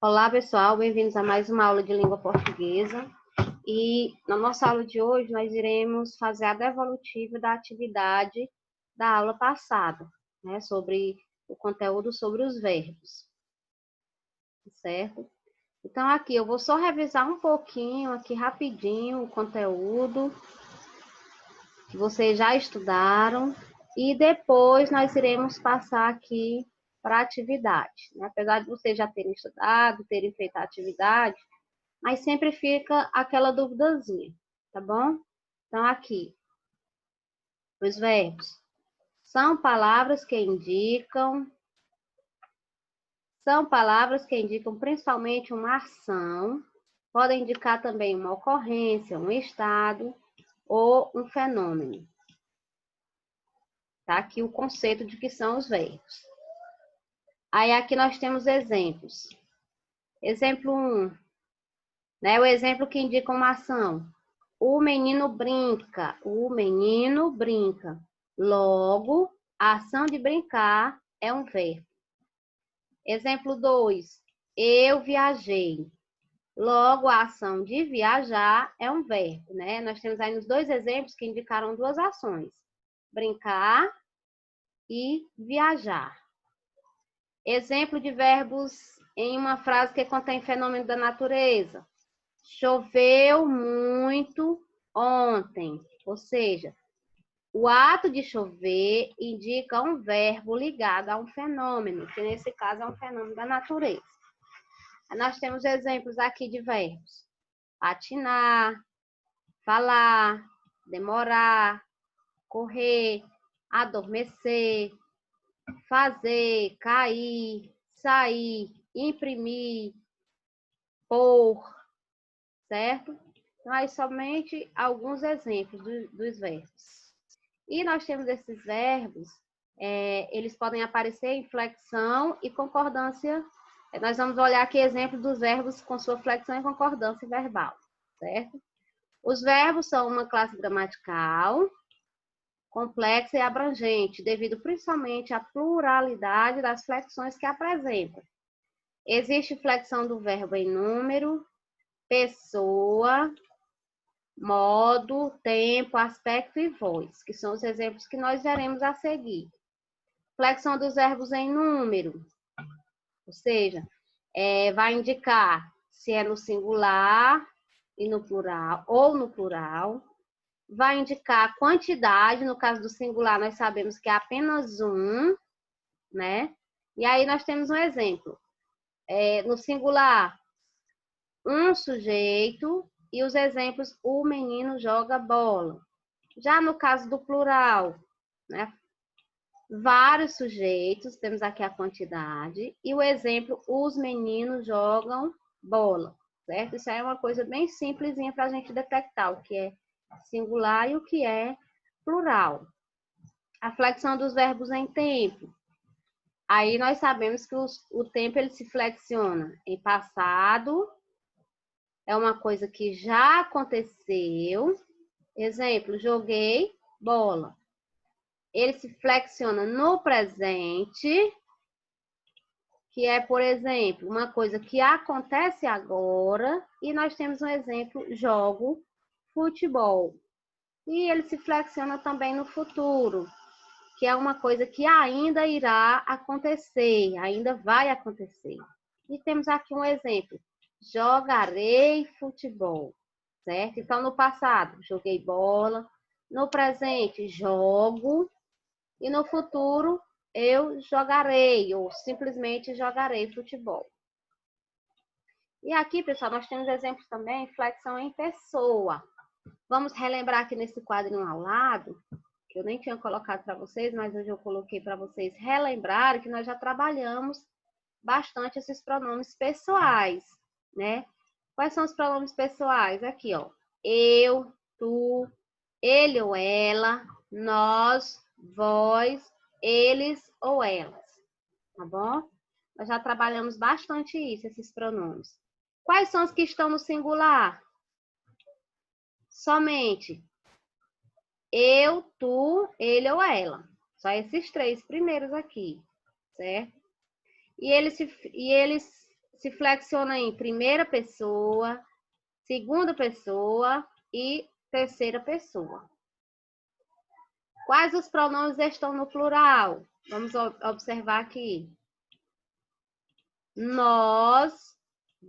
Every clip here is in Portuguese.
Olá, pessoal, bem-vindos a mais uma aula de língua portuguesa. E na nossa aula de hoje, nós iremos fazer a devolutiva da atividade da aula passada, né, sobre o conteúdo sobre os verbos, certo? Então, aqui eu vou só revisar um pouquinho, aqui rapidinho, o conteúdo que vocês já estudaram e depois nós iremos passar aqui para a atividade, né? Apesar de vocês já terem estudado, terem feito a atividade, mas sempre fica aquela duvidazinha, tá bom? Então, aqui, os verbos são palavras que indicam principalmente uma ação, podem indicar também uma ocorrência, um estado ou um fenômeno. Tá aqui o conceito de que são os verbos. Aí aqui nós temos exemplos. Exemplo 1, né? O exemplo que indica uma ação. O menino brinca. Logo, a ação de brincar é um verbo. Exemplo 2. Eu viajei. Logo, a ação de viajar é um verbo, né? Nós temos aí nos dois exemplos que indicaram duas ações. Brincar e viajar. Exemplo de verbos em uma frase que contém fenômeno da natureza. Choveu muito ontem. Ou seja, o ato de chover indica um verbo ligado a um fenômeno, que nesse caso é um fenômeno da natureza. Nós temos exemplos aqui de verbos. Patinar, falar, demorar, correr, adormecer, fazer, cair, sair, imprimir, pôr, certo? Então, aí somente alguns exemplos dos verbos. E nós temos esses verbos, eles podem aparecer em flexão e concordância. Nós vamos olhar aqui exemplos dos verbos com sua flexão e concordância verbal, certo? Os verbos são uma classe gramatical complexa e abrangente, devido principalmente à pluralidade das flexões que apresentam. Existe flexão do verbo em número, pessoa, modo, tempo, aspecto e voz, que são os exemplos que nós veremos a seguir. Flexão dos verbos em número, ou seja, vai indicar se é no singular e no plural, ou no plural. Vai indicar a quantidade, no caso do singular, nós sabemos que é apenas um, né? E aí nós temos um exemplo. No singular, um sujeito, e os exemplos, o menino joga bola. Já no caso do plural, né? Vários sujeitos, temos aqui a quantidade, e o exemplo, os meninos jogam bola, certo? Isso aí é uma coisa bem simplesinha para a gente detectar o que é singular e o que é plural. A flexão dos verbos em tempo. Aí nós sabemos que o tempo ele se flexiona em passado, é uma coisa que já aconteceu. Exemplo, joguei bola. Ele se flexiona no presente, que é, por exemplo, uma coisa que acontece agora, e nós temos um exemplo, jogo futebol. E ele se flexiona também no futuro, que é uma coisa que ainda irá acontecer, ainda vai acontecer. E temos aqui um exemplo, jogarei futebol, certo? Então, no passado, joguei bola, no presente, jogo, e no futuro, eu jogarei, ou simplesmente jogarei futebol. E aqui, pessoal, nós temos exemplos também, flexão em pessoa. Vamos relembrar aqui nesse quadrinho ao lado, que eu nem tinha colocado para vocês, mas hoje eu coloquei para vocês relembrarem que nós já trabalhamos bastante esses pronomes pessoais, né? Quais são os pronomes pessoais? Aqui, ó. Eu, tu, ele ou ela, nós, vós, eles ou elas, tá bom? Nós já trabalhamos bastante isso, esses pronomes. Quais são os que estão no singular? Somente eu, tu, ele ou ela. Só esses três primeiros aqui, certo? E eles se flexiona em primeira pessoa, segunda pessoa e terceira pessoa. Quais os pronomes estão no plural? Vamos observar aqui. Nós,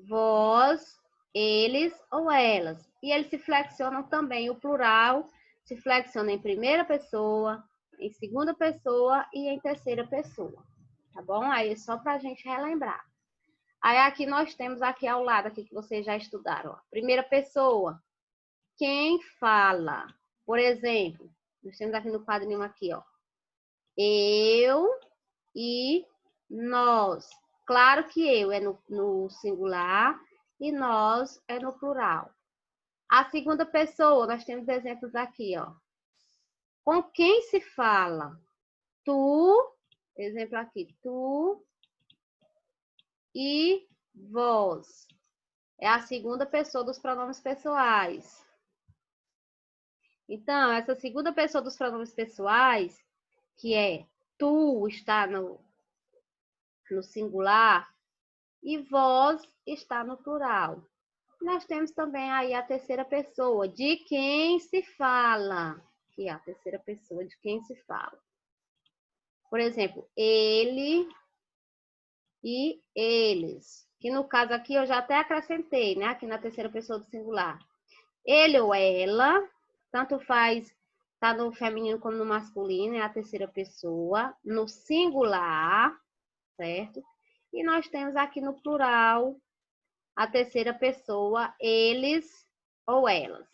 vós, eles ou elas. E eles se flexionam também. O plural se flexiona em primeira pessoa, em segunda pessoa e em terceira pessoa. Tá bom? Aí é só para a gente relembrar. Aí aqui nós temos aqui ao lado, aqui que vocês já estudaram. Ó. Primeira pessoa. Quem fala? Por exemplo, nós temos aqui no quadrinho aqui, ó. Eu e nós. Claro que eu é no singular e nós é no plural. A segunda pessoa, nós temos exemplos aqui, ó. Com quem se fala? Tu, exemplo aqui, tu e vós. É a segunda pessoa dos pronomes pessoais. Então, essa segunda pessoa dos pronomes pessoais, que é tu, está no singular, e vós está no plural. Nós temos também aí a terceira pessoa, de quem se fala, que é a terceira pessoa de quem se fala. Por exemplo, ele e eles, que no caso aqui eu já até acrescentei, né, aqui na terceira pessoa do singular. Ele ou ela, tanto faz, tá no feminino como no masculino, é a terceira pessoa, no singular, certo? E nós temos aqui no plural a terceira pessoa, eles ou elas,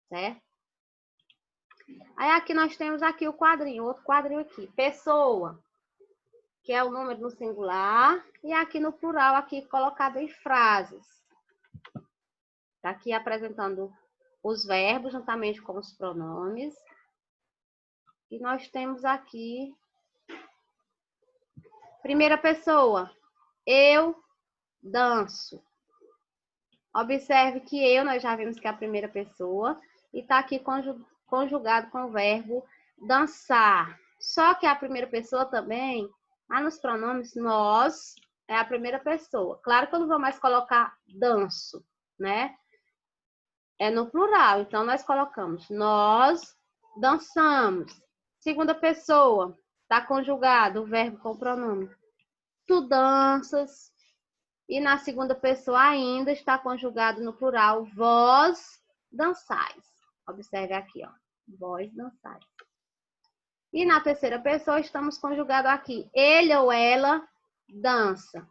certo? Aí aqui nós temos aqui o quadrinho, outro quadrinho aqui, pessoa, que é o número no singular, e aqui no plural, aqui colocado em frases. Tá aqui apresentando os verbos juntamente com os pronomes. E nós temos aqui, primeira pessoa, eu danço. Observe que eu, nós já vimos que é a primeira pessoa, e está aqui conjugado com o verbo dançar. Só que a primeira pessoa também, lá nos pronomes, nós é a primeira pessoa. Claro que eu não vou mais colocar danço, né? É no plural, então nós colocamos nós dançamos. Segunda pessoa, está conjugado o verbo com o pronome. Tu danças. E na segunda pessoa ainda está conjugado no plural, vós dançais. Observe aqui, ó. Vós dançais. E na terceira pessoa estamos conjugados aqui. Ele ou ela dança.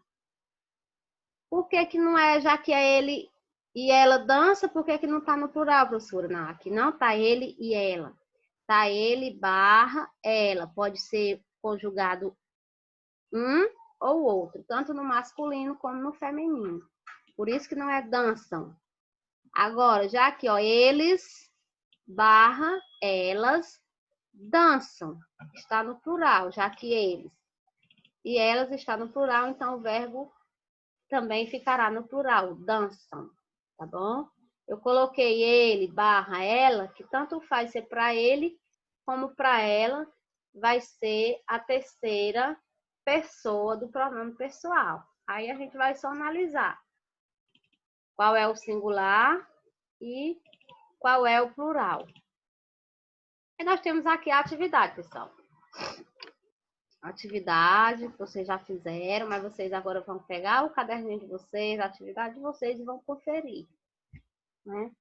Por que que não é, já que é ele e ela dança, por que que não está no plural, professora? Não, aqui não está ele e ela. Está ele barra ela. Pode ser conjugado um ou outro, tanto no masculino como no feminino. Por isso que não é dançam. Agora, já aqui, ó, eles barra elas dançam. Está no plural, já que eles. E elas está no plural, então o verbo também ficará no plural, dançam, tá bom? Eu coloquei ele barra ela, que tanto faz ser para ele como para ela, vai ser a terceira pessoa do pronome pessoal. Aí a gente vai só analisar qual é o singular e qual é o plural. E nós temos aqui a atividade, pessoal. Atividade que vocês já fizeram, mas vocês agora vão pegar o caderninho de vocês, a atividade de vocês e vão conferir, né?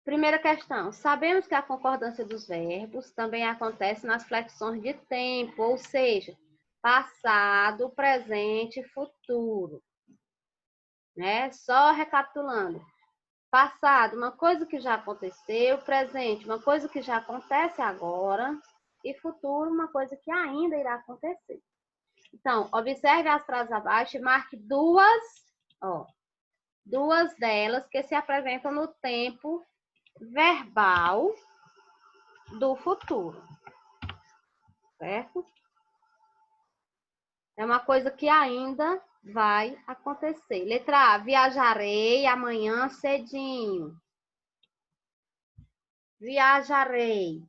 Primeira questão. Sabemos que a concordância dos verbos também acontece nas flexões de tempo, ou seja, passado, presente e futuro. Né? Só recapitulando. Passado, uma coisa que já aconteceu. Presente, uma coisa que já acontece agora. E futuro, uma coisa que ainda irá acontecer. Então, observe as frases abaixo e marque duas delas que se apresentam no tempo verbal do futuro. Certo? É uma coisa que ainda vai acontecer. Letra A, viajarei amanhã cedinho. Viajarei.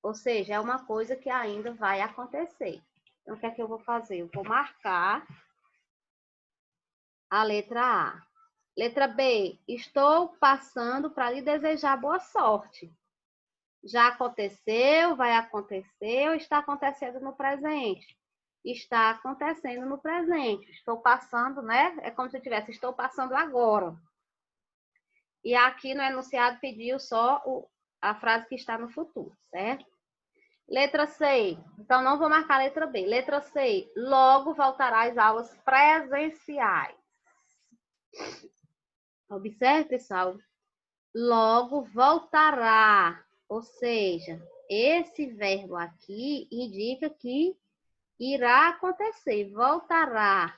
Ou seja, é uma coisa que ainda vai acontecer. Então, o que é que eu vou fazer? Eu vou marcar A letra A. Letra B. Estou passando para lhe desejar boa sorte. Já aconteceu, vai acontecer ou está acontecendo no presente? Está acontecendo no presente. Estou passando, né? É como se eu tivesse, estou passando agora. E aqui no enunciado pediu só a frase que está no futuro, certo? Letra C. Então, não vou marcar a letra B. Letra C. Logo voltará às aulas presenciais. Observe, pessoal. Logo voltará. Ou seja, esse verbo aqui indica que irá acontecer, voltará.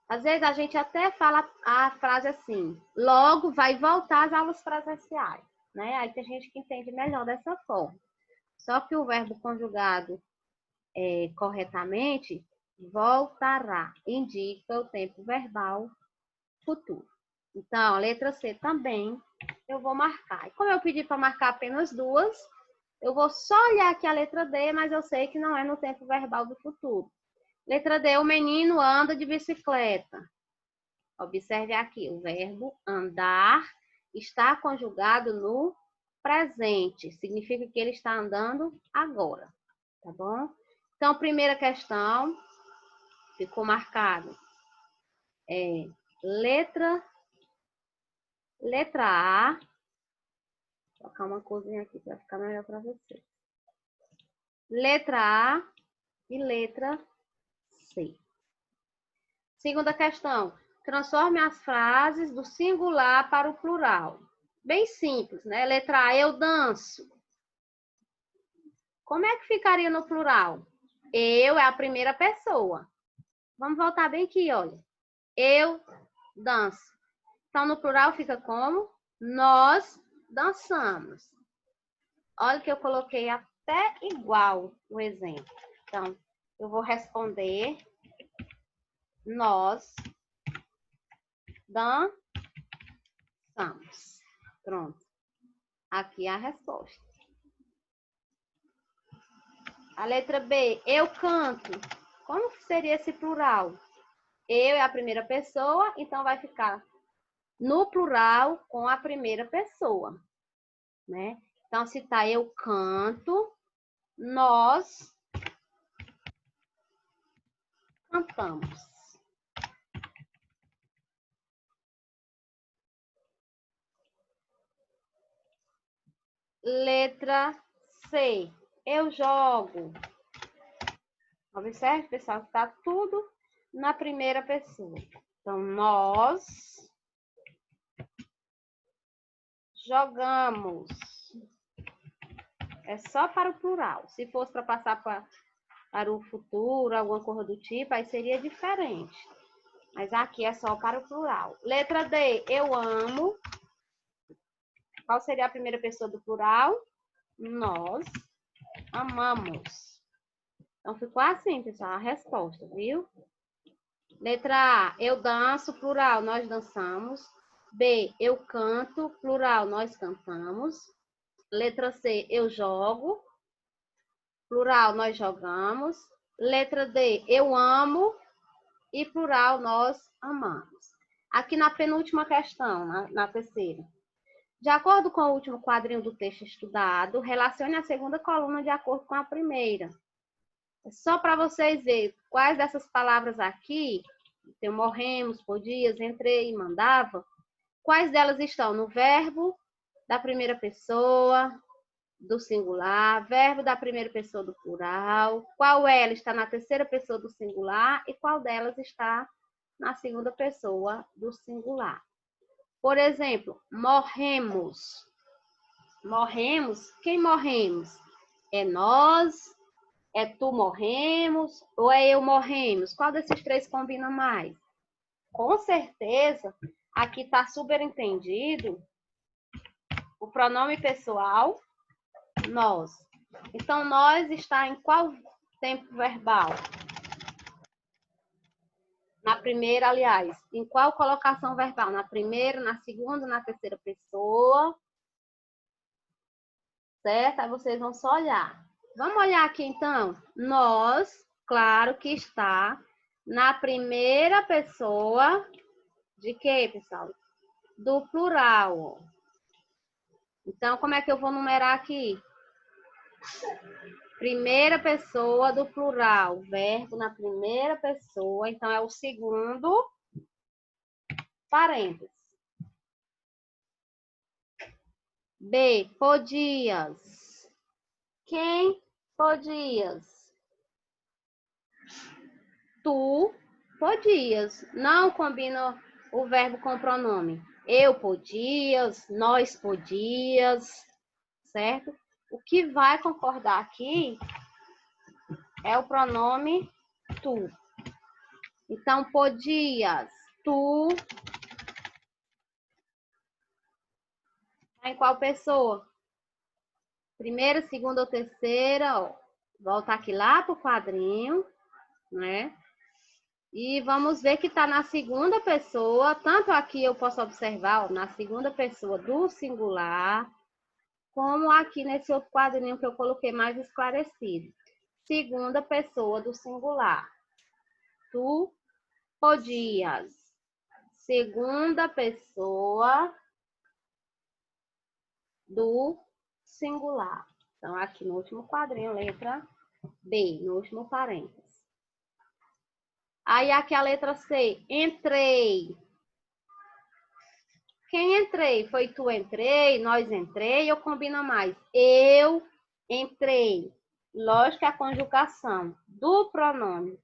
Às vezes a gente até fala a frase assim, logo vai voltar às aulas presenciais, né? Aí tem gente que entende melhor dessa forma. Só que o verbo conjugado corretamente, voltará, indica o tempo verbal futuro. Então, a letra C também eu vou marcar. E como eu pedi para marcar apenas duas, eu vou só olhar aqui a letra D, mas eu sei que não é no tempo verbal do futuro. Letra D, o menino anda de bicicleta. Observe aqui, o verbo andar está conjugado no presente. Significa que ele está andando agora, tá bom? Então, primeira questão, ficou marcado. Letra A. Vou colocar uma coisinha aqui para ficar melhor para você. Letra A e letra C. Segunda questão. Transforme as frases do singular para o plural. Bem simples, né? Letra A, eu danço. Como é que ficaria no plural? Eu é a primeira pessoa. Vamos voltar bem aqui, olha. Eu danço. Então, no plural fica como? Nós dançamos. Olha que eu coloquei até igual o exemplo. Então, eu vou responder. Nós dançamos. Pronto. Aqui é a resposta. A letra B, eu canto. Como seria esse plural? Eu é a primeira pessoa, então vai ficar no plural com a primeira pessoa, né? Então, se tá eu canto, nós cantamos. Letra C, eu jogo. Observe, pessoal, que está tudo na primeira pessoa. Então, nós jogamos. É só para o plural. Se fosse para passar para o futuro, alguma coisa do tipo, aí seria diferente. Mas aqui é só para o plural. Letra D, eu amo. Qual seria a primeira pessoa do plural? Nós amamos. Então, ficou assim, pessoal, a resposta, viu? Letra A, eu danço, plural, nós dançamos. B, eu canto, plural, nós cantamos. Letra C, eu jogo, plural, nós jogamos. Letra D, eu amo e plural, nós amamos. Aqui na penúltima questão, na terceira. De acordo com o último quadrinho do texto estudado, relacione a segunda coluna de acordo com a primeira. Só para vocês verem quais dessas palavras aqui, tem morremos, podias, entrei, mandava, quais delas estão no verbo da primeira pessoa, do singular, verbo da primeira pessoa do plural, qual ela está na terceira pessoa do singular e qual delas está na segunda pessoa do singular. Por exemplo, morremos. Morremos, quem morremos? É nós, é tu morremos ou é eu morremos? Qual desses três combina mais? Com certeza, aqui está subentendido o pronome pessoal, nós. Então, nós está em qual tempo verbal? Na primeira, aliás. Em qual colocação verbal? Na primeira, na segunda, na terceira pessoa. Certo? Aí vocês vão só olhar. Vamos olhar aqui, então. Nós, claro que está na primeira pessoa de quê, pessoal? Do plural. Então, como é que eu vou numerar aqui? Primeira pessoa do plural. Verbo na primeira pessoa. Então, é o segundo parênteses. B. Podias. Quem podias? Tu podias. Não combina o verbo com o pronome. Eu podias, nós podias, certo? O que vai concordar aqui é o pronome tu. Então, podias, tu. Em qual pessoa? Primeira, segunda ou terceira, ó. Volta aqui lá pro quadrinho, né? E vamos ver que está na segunda pessoa. Tanto aqui eu posso observar, ó, na segunda pessoa do singular, como aqui nesse outro quadrinho que eu coloquei mais esclarecido. Segunda pessoa do singular. Tu podias. Segunda pessoa do singular. Então, aqui no último quadrinho, letra B, no último parênteses. Aí, aqui a letra C, entrei. Quem entrei? Foi tu entrei, nós entrei, ou combina mais? Eu entrei. Lógico que a conjugação do pronome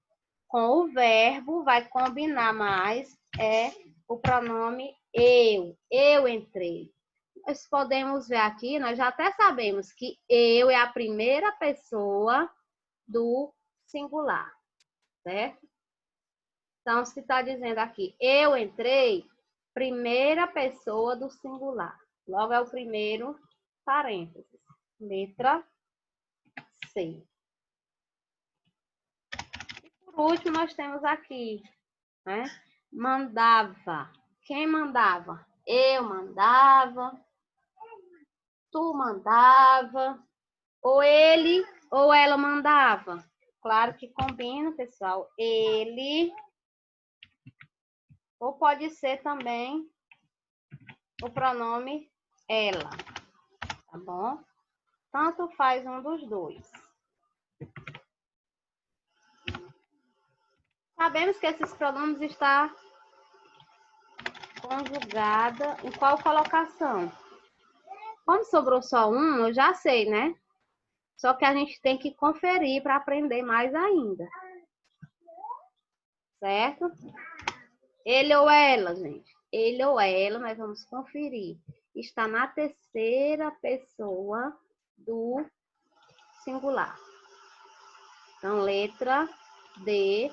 com o verbo vai combinar mais, é o pronome eu. Eu entrei. Nós podemos ver aqui, nós já até sabemos que eu é a primeira pessoa do singular, certo? Então, se está dizendo aqui, eu entrei, primeira pessoa do singular. Logo é o primeiro parênteses. Letra C. E por último, nós temos aqui, né? Mandava. Quem mandava? Eu mandava. Tu mandava. Ou ele ou ela mandava. Claro que combina, pessoal. Ele. Ou pode ser também o pronome ela. Tá bom? Tanto faz um dos dois. Sabemos que esses pronomes estão conjugada em qual colocação? Como sobrou só um, eu já sei, né? Só que a gente tem que conferir para aprender mais ainda. Certo? Ele ou ela, gente. Ele ou ela, nós vamos conferir. Está na terceira pessoa do singular. Então, letra D,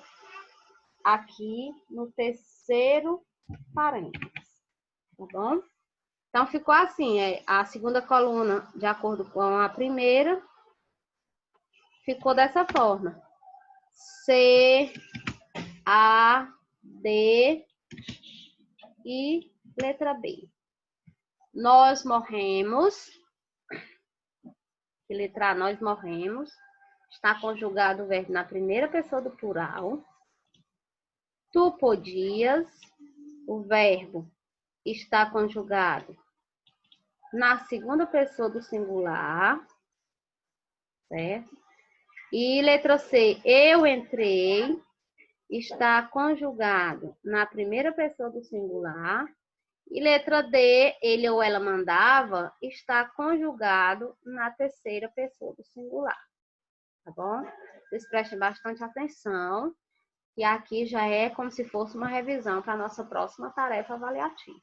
aqui no terceiro parênteses. Tá bom? Então, ficou assim, a segunda coluna, de acordo com a primeira, ficou dessa forma. C, A, D e letra B. Nós morremos. Letra A, nós morremos. Está conjugado o verbo na primeira pessoa do plural. Tu podias. O verbo está conjugado na segunda pessoa do singular. Certo? E letra C, eu entrei. Está conjugado na primeira pessoa do singular. E letra D, ele ou ela mandava, está conjugado na terceira pessoa do singular. Tá bom? Vocês prestem bastante atenção, que aqui já é como se fosse uma revisão para a nossa próxima tarefa avaliativa.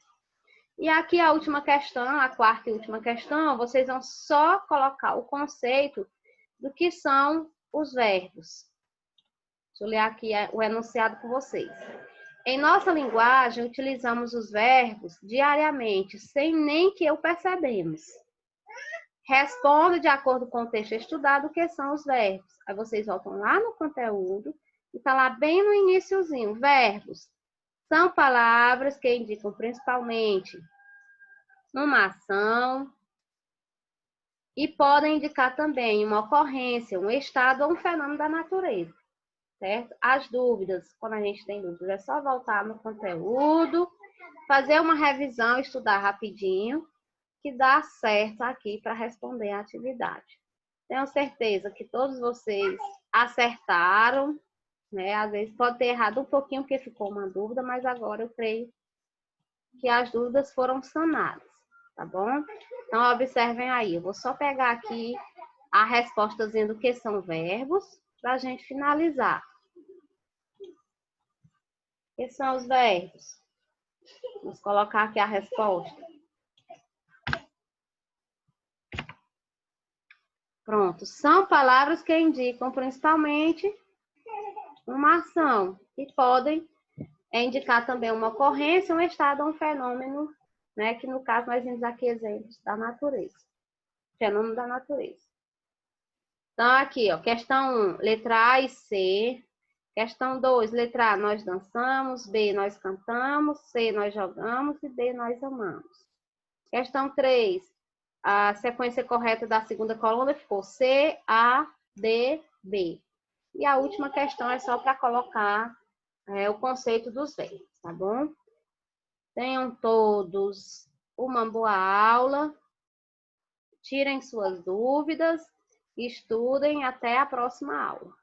E aqui a última questão, a quarta e última questão, vocês vão só colocar o conceito do que são os verbos. Deixa eu ler aqui o enunciado com vocês. Em nossa linguagem, utilizamos os verbos diariamente, sem nem que o percebemos. Responda de acordo com o texto estudado o que são os verbos. Aí vocês voltam lá no conteúdo e está lá bem no iniciozinho. Verbos são palavras que indicam principalmente uma ação e podem indicar também uma ocorrência, um estado ou um fenômeno da natureza. certo? As dúvidas, quando a gente tem dúvidas, é só voltar no conteúdo, fazer uma revisão, estudar rapidinho, que dá certo aqui para responder a atividade. Tenho certeza que todos vocês acertaram, né? Às vezes pode ter errado um pouquinho porque ficou uma dúvida, mas agora eu creio que as dúvidas foram sanadas, tá bom? Então, observem aí, eu vou só pegar aqui a respostazinha do que são verbos para a gente finalizar. O que são os verbos? Vamos colocar aqui a resposta. Pronto, são palavras que indicam principalmente uma ação e podem indicar também uma ocorrência, um estado, um fenômeno, né? Que no caso nós vimos aqui exemplos da natureza, fenômeno da natureza. Então aqui, ó, questão 1, letra A e C. Questão 2, letra A, nós dançamos, B, nós cantamos, C, nós jogamos e D, nós amamos. Questão 3, a sequência correta da segunda coluna ficou C, A, D, B. E a última questão é só para colocar o conceito dos verbos, tá bom? Tenham todos uma boa aula, tirem suas dúvidas, estudem até a próxima aula.